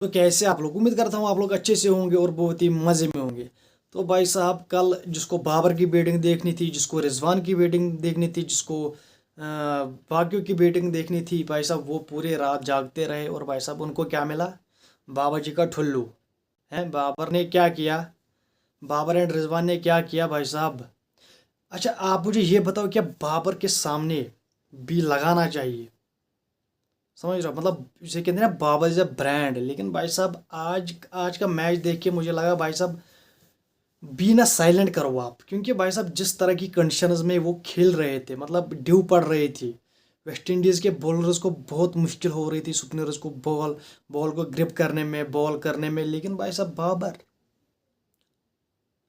तो कैसे आप लोग, उम्मीद करता हूँ आप लोग अच्छे से होंगे और बहुत ही मज़े में होंगे। तो भाई साहब, कल जिसको बाबर की बैटिंग देखनी थी, जिसको रिजवान की बैटिंग देखनी थी, जिसको बाकियों की बैटिंग देखनी थी, भाई साहब वो पूरे रात जागते रहे और भाई साहब उनको क्या मिला? बाबर जी का ठुल्लू। हैं, बाबर ने क्या किया? बाबर एंड रिजवान ने क्या किया भाई साहब? अच्छा, आप मुझे ये बताओ, क्या बाबर के सामने भी लगाना चाहिए? समझ रहे हो? मतलब इसे कहते हैं ना, बाबर इज अ ब्रांड। लेकिन भाई साहब, आज आज का मैच देख के मुझे लगा भाई साहब, बी ना साइलेंट करो आप, क्योंकि भाई साहब जिस तरह की कंडीशंस में वो खेल रहे थे, मतलब ड्यू पड़ रही थी। वेस्ट इंडीज़ के बॉलर्स को बहुत मुश्किल हो रही थी, सुपनर्स को बॉल बॉल को ग्रिप करने में, बॉल करने में। लेकिन भाई साहब बाबर,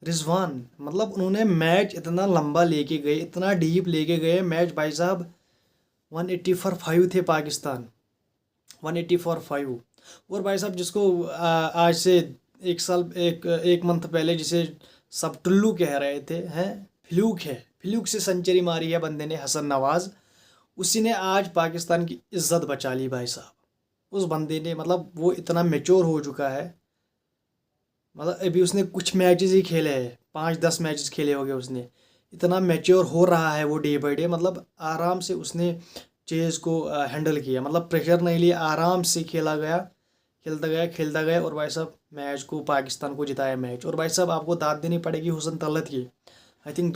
रिजवान, मतलब उन्होंने मैच इतना लंबा लेके गए, इतना डीप लेके गए मैच भाई साहब। 180 फॉर 5 थे पाकिस्तान, 180 फॉर 5। और भाई साहब जिसको आज से एक साल, एक मंथ पहले जिसे सब टुल्लू कह रहे थे, हैं, फ्लूक है, फ्लूक से सेंचुरी मारी है बंदे ने, हसन नवाज। उसी ने आज पाकिस्तान की इज्जत बचा ली भाई साहब। उस बंदे ने, मतलब वो इतना मेच्योर हो चुका है। मतलब अभी उसने कुछ मैचेस ही खेले हैं, 5-10 मैचेस खेले होंगे उसने। इतना मैच्योर हो रहा है वो डे बाई डे, मतलब आराम से उसने चेज को हैंडल किया, मतलब प्रेशर नहीं लिया, आराम से खेला गया, खेलता गया, खेलता गया। और भाई साहब मैच को, पाकिस्तान को जिताया मैच। और भाई साहब आपको दाद देनी पड़ेगी हुसन तलत की। आई थिंक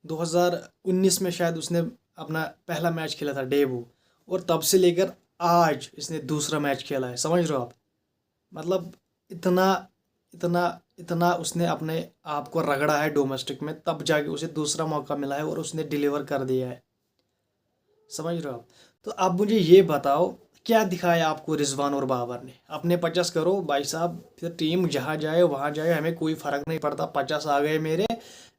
2019 में शायद उसने अपना पहला मैच खेला था, डेबू। और तब से लेकर आज इसने दूसरा मैच खेला है, समझ रहे हो आप? मतलब इतना इतना इतना उसने अपने आप को रगड़ा है डोमेस्टिक में, तब जाके उसे दूसरा मौका मिला है और उसने डिलीवर कर दिया है। समझ रहे हो आप? तो अब मुझे ये बताओ, क्या दिखाया आपको रिजवान और बाबर ने? अपने 50 करो भाई साहब, फिर टीम जहाँ जाए वहाँ जाए, हमें कोई फ़र्क नहीं पड़ता। 50 आ गए मेरे,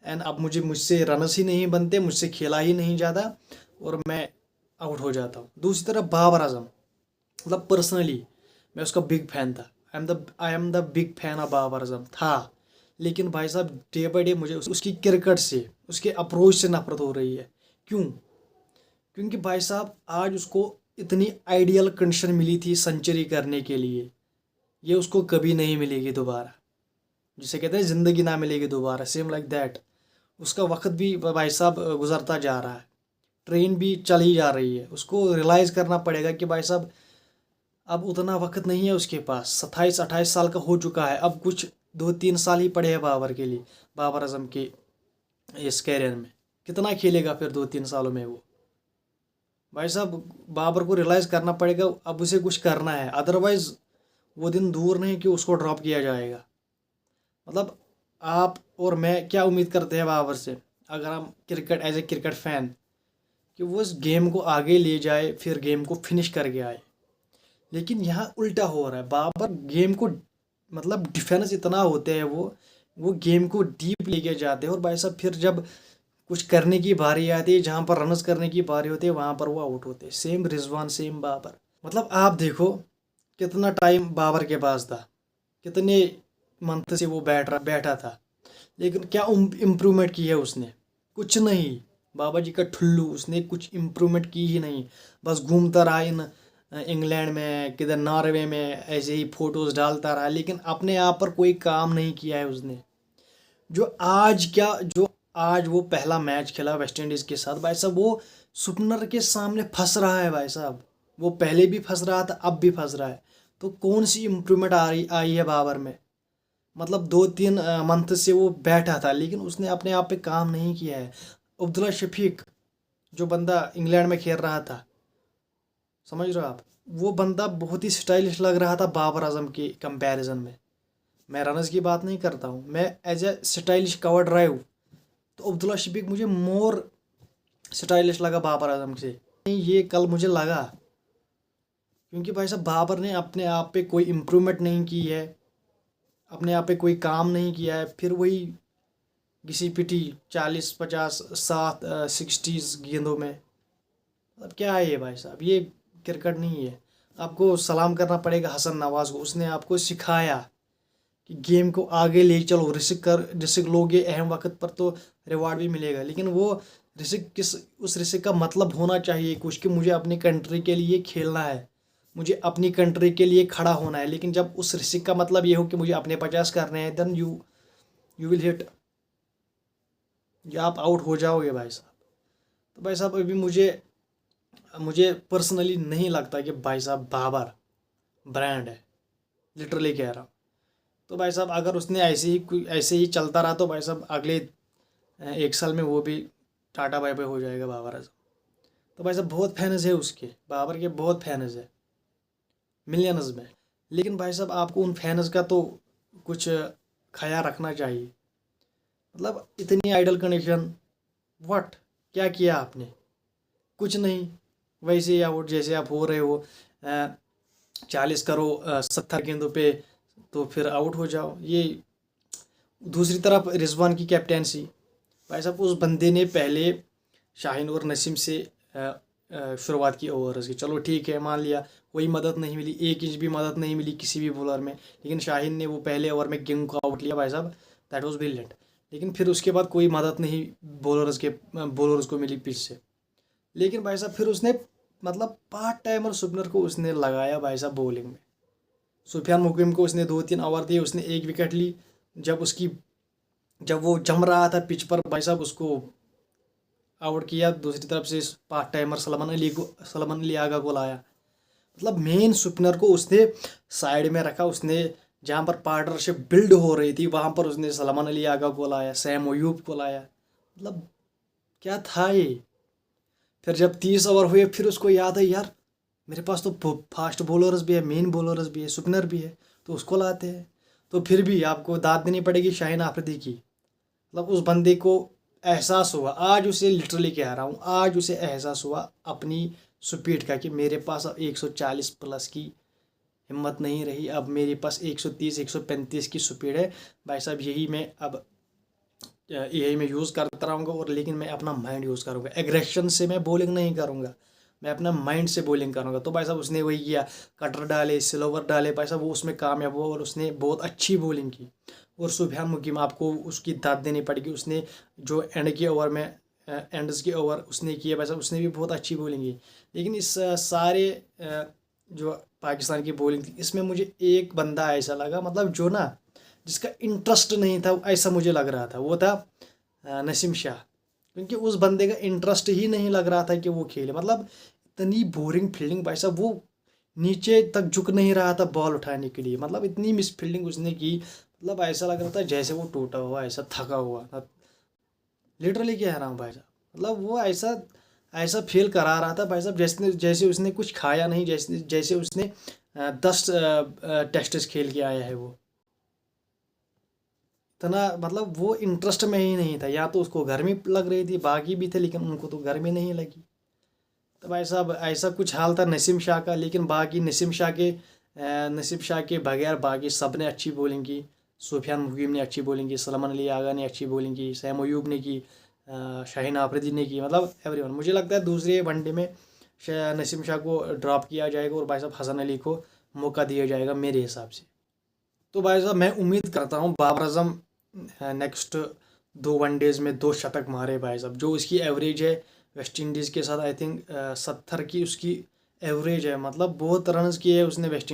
एंड अब मुझसे रनस ही नहीं बनते, मुझसे खेला ही नहीं जाता और मैं आउट हो जाता हूँ। दूसरी तरफ बाबर आजम, मतलब पर्सनली मैं उसका बिग फैन था। I am the big fan of Babar Azam था। लेकिन भाई साहब डे बाई डे मुझे उसकी क्रिकेट से, उसके अप्रोच से नफरत हो रही है। क्यों? क्योंकि भाई साहब आज उसको इतनी आइडियल कंडीशन मिली थी सेंचुरी करने के लिए, ये उसको कभी नहीं मिलेगी दोबारा। जिसे कहते हैं ज़िंदगी ना मिलेगी दोबारा, सेम लाइक दैट। उसका वक्त भी भाई साहब गुजरता जा रहा है, ट्रेन भी चली जा रही है। उसको रियलाइज़ करना पड़ेगा कि भाई साहब अब उतना वक्त नहीं है उसके पास। 27-28 साल का हो चुका है, अब कुछ 2-3 साल ही पड़े हैं बाबर के लिए, बाबर आजम के इस कैरियर में। कितना खेलेगा फिर 2-3 सालों में वो? भाई साहब बाबर को रियलाइज़ करना पड़ेगा, अब उसे कुछ करना है, अदरवाइज़ वो दिन दूर नहीं कि उसको ड्रॉप किया जाएगा। मतलब आप और मैं क्या उम्मीद करते हैं बाबर से, अगर हम cricket, as a cricket fan, कि वो इस गेम को आगे ले जाए, फिर गेम को फिनिश करके आए। लेकिन यहाँ उल्टा हो रहा है। बाबर गेम को, मतलब डिफेंस इतना होते हैं वो गेम को डीप लेके जाते हैं, और भाई साहब फिर जब कुछ करने की बारी आती है, जहाँ पर रनर्स करने की बारी होती है, वहाँ पर वो आउट होते हैं। Same Rizwan, same Babar. मतलब आप देखो, कितना टाइम बाबर के पास था, कितने मंथ से वो बैठा था, लेकिन क्या इम्प्रूवमेंट की है उसने? कुछ नहीं। बाबा जी का ठुल्लू, उसने कुछ इम्प्रूवमेंट की ही नहीं। बस घूमता रहा इन इंग्लैंड में, किधर नॉर्वे में, ऐसे ही फोटोज डालता रहा, लेकिन अपने आप पर कोई काम नहीं किया है उसने। जो आज वो पहला मैच खेला वेस्ट इंडीज़ के साथ, भाई साहब वो सुपनर के सामने फंस रहा है भाई साहब। वो पहले भी फंस रहा था, अब भी फंस रहा है। तो कौन सी इम्प्रूवमेंट आई है बाबर में? मतलब 2-3 मंथ से वो बैठा था, लेकिन उसने अपने आप पे काम नहीं किया है। अब्दुल्ला शफीक, जो बंदा इंग्लैंड में खेल रहा था, समझ रहे हो आप? वो बंदा बहुत ही स्टाइलिश लग रहा था बाबर आजम के कंपैरिजन में। मैं रनर्स की बात नहीं करता हूँ, मैं as a stylish cover drive, तो अब्दुल्ला शफीक मुझे मोर स्टाइलिश लगा बाबर आजम से। नहीं, ये कल मुझे लगा, क्योंकि भाई साहब बाबर ने अपने आप पे कोई इम्प्रूवमेंट नहीं की है, अपने आप पे कोई काम नहीं किया है। फिर वही घिसी पिटी 40-50 सात 60s गेंदों में। अब क्या है ये भाई साहब, ये क्रिकेट नहीं है। आपको सलाम करना पड़ेगा हसन नवाज को, उसने आपको सिखाया कि गेम को आगे ले चलो, रिस्क लोगे अहम वक्त पर तो रिवार्ड भी मिलेगा। लेकिन वो उस रिस्क का मतलब होना चाहिए कुछ, कि मुझे अपनी कंट्री के लिए खेलना है, मुझे अपनी कंट्री के लिए खड़ा होना है। लेकिन जब उस रिस्क का मतलब ये हो कि मुझे अपने 50 करने हैं, देन यू विल हिट, या आप आउट हो जाओगे भाई साहब। तो भाई साहब अभी मुझे मुझे पर्सनली नहीं लगता कि भाई साहब बाबर ब्रांड है, लिटरली कह रहा हूँ। तो भाई साहब अगर उसने ऐसे ही चलता रहा तो भाई साहब अगले 1 साल में वो भी टाटा बाय बाय हो जाएगा बाबर आजम। तो भाई साहब बहुत फैंस है उसके, बाबर के बहुत फैंस है, मिलियंस में। लेकिन भाई साहब आपको उन फैंस का तो कुछ ख्याल रखना चाहिए। मतलब इतनी आइडल कंडीशन, व्हाट, क्या किया आपने? कुछ नहीं, वैसे ही आउट जैसे आप हो रहे हो 40 करो 70 गेंदों पे, तो फिर आउट हो जाओ। ये दूसरी तरफ रिजवान की कैप्टेंसी, भाई साहब उस बंदे ने पहले शाहीन और नसीम से शुरुआत की ओवर्स की। चलो ठीक है, मान लिया कोई मदद नहीं मिली, 1 इंच भी मदद नहीं मिली किसी भी बॉलर में, लेकिन शाहीन ने वो पहले ओवर में किंग को आउट लिया भाई साहब, दैट वाज ब्रिलियंट। लेकिन फिर उसके बाद कोई मदद नहीं बॉलर्स को मिली पिच से। लेकिन भाई साहब फिर उसने मतलब पार्ट टाइमर सुपनर को उसने लगाया भाई साहब बॉलिंग में। सुफियान मुकीम को उसने 2-3 ओवर दिए, उसने 1 विकेट ली। जब वो जम रहा था पिच पर भाई साहब, उसको आउट किया। दूसरी तरफ से पार्ट टाइमर सलमान अली आगा को लाया। मतलब मेन सुपनर को उसने साइड में रखा, उसने जहाँ पर पार्टनरशिप बिल्ड हो रही थी वहाँ पर उसने सलमान अली आगा को लाया, सैम अयूब को लाया। मतलब क्या था ये। फिर जब 30 ओवर हुए फिर उसको याद है, यार मेरे पास तो फास्ट बॉलर्स भी है, मेन बॉलर्स भी है, सुपनर भी है, तो उसको लाते हैं। तो फिर भी आपको दाद देनी पड़ेगी शाहीन आफरीदी की। मतलब उस बंदे को एहसास हुआ, आज उसे लिटरली कह रहा हूँ, आज उसे एहसास हुआ अपनी स्पीड का कि मेरे पास अब 140 प्लस की हिम्मत नहीं रही, अब मेरे पास 130 135 की स्पीड है। भाई साहब यही मैं यूज़ करता रहूँगा, और लेकिन मैं अपना माइंड यूज़ करूँगा, एग्रेशन से मैं बॉलिंग नहीं करूँगा, मैं अपना माइंड से बॉलिंग करूँगा। तो भाई साहब उसने वही किया, कटर डाले, स्लोवर डाले, भाई साहब वो उसमें कामयाब हुआ और उसने बहुत अच्छी बॉलिंग की। और सुबहान मुकीम आपको उसकी दाद देनी पड़ेगी, उसने जो एंड्स के ओवर उसने किए भाई साहब, उसने भी बहुत अच्छी बॉलिंग की। लेकिन इस सारे जो पाकिस्तान की बॉलिंग थी, इसमें मुझे एक बंदा ऐसा लगा, मतलब जो ना जिसका इंटरेस्ट नहीं था, ऐसा मुझे लग रहा था, वो था नसीम शाह। क्योंकि उस बंदे का इंटरेस्ट ही नहीं लग रहा था कि वो खेले। मतलब इतनी बोरिंग फील्डिंग भाई साहब, वो नीचे तक झुक नहीं रहा था बॉल उठाने के लिए। मतलब इतनी मिस फील्डिंग उसने की, मतलब ऐसा लग रहा था जैसे वो टूटा हुआ, ऐसा थका हुआ। लिटरली कह रहा हूँ भाई साहब, मतलब वो ऐसा ऐसा फील करा रहा था भाई साहब, जैसे जैसे उसने कुछ खाया नहीं, जैसे जैसे उसने 10 टेस्ट्स खेल के आया है वो। इतना मतलब वो इंटरेस्ट में ही नहीं था, या तो उसको गर्मी लग रही थी, बाकी भी थे लेकिन उनको तो गर्मी नहीं लगी। तो भाई साहब ऐसा कुछ हाल था नसीम शाह का। लेकिन बाकी नसीम शाह के बगैर बाकी सब ने अच्छी बॉलिंग की। सुफियान मुकीम ने अच्छी बॉलिंग की, सलमान अली आगा ने अच्छी बॉलिंग की, सैम अयूब ने की, शाहीन आफरीदी ने की, मतलब एवरीवन। मुझे लगता है दूसरे वनडे में नसीम शाह को ड्रॉप किया जाएगा और भाई साहब हसन अली को मौका दिया जाएगा मेरे हिसाब से। तो भाई साहब मैं उम्मीद करता हूँ बाबर आजम नेक्स्ट 2 वनडेज़ में 2 शतक मारे भाई साहब। जो उसकी एवरेज है वेस्ट इंडीज़ के साथ, आई थिंक 70 की उसकी एवरेज है। मतलब बहुत रन्स किए है उसने वेस्ट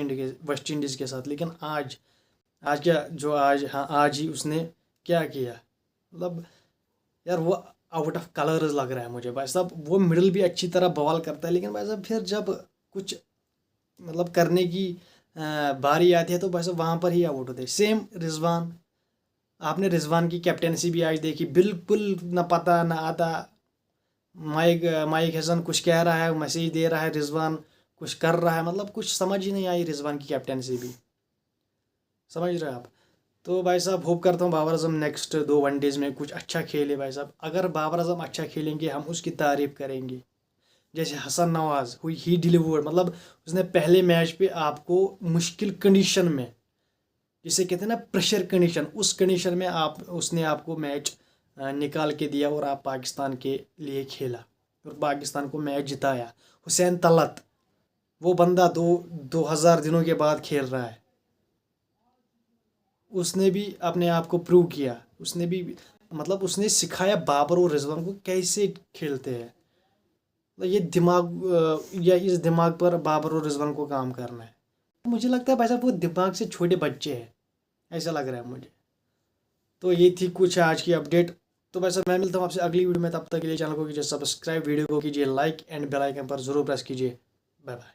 इंडीज़ के साथ। लेकिन आज आज क्या जो आज हाँ आज ही उसने क्या किया, मतलब यार वो आउट ऑफ कलर्स लग रहा है मुझे भाई साहब। वो मिडल भी अच्छी तरह बॉल करता है, लेकिन भाई साहब फिर जब कुछ मतलब करने की बारी आती है तो बस वहाँ पर ही आउट होते हैं। सेम रिजवान, आपने रिजवान की कैप्टेंसी भी आज देखी, बिल्कुल न पता न आता। माइक माइक हसन कुछ कह रहा है, मैसेज दे रहा है, रिजवान कुछ कर रहा है, मतलब कुछ समझ ही नहीं आई रिजवान की कैप्टेंसी भी। समझ रहे हैं आप? तो भाई साहब होप करता हूँ बाबर आजम नेक्स्ट 2 वनडेज़ में कुछ अच्छा खेले भाई साहब। अगर बाबर आजम अच्छा खेलेंगे हम उसकी तारीफ करेंगे। जैसे हसन नवाज हुई, ही डिलीवर्ड। मतलब उसने पहले मैच पे आपको मुश्किल कंडीशन में, जिसे कहते हैं ना प्रेशर कंडीशन, उस कंडीशन में उसने आपको मैच निकाल के दिया और आप पाकिस्तान के लिए खेला और पाकिस्तान को मैच जिताया। हुसैन तलत, वो बंदा 2000 दिनों के बाद खेल रहा है, उसने भी अपने आप को प्रूव किया। उसने भी मतलब उसने सिखाया बाबर और रिजवान को कैसे खेलते हैं। मतलब ये दिमाग या इस दिमाग पर बाबर और रिजवान को काम करना है। मुझे लगता है भाई साहब वो दिमाग से छोटे बच्चे हैं, ऐसा लग रहा है मुझे। तो ये थी कुछ आज की अपडेट। तो भाई साहब मैं मिलता हूँ आपसे अगली वीडियो में, तब तक के लिए चैनल को कीजिए सब्सक्राइब, वीडियो को कीजिए लाइक एंड बेल आइकन पर जरूर प्रेस कीजिए। Bye bye.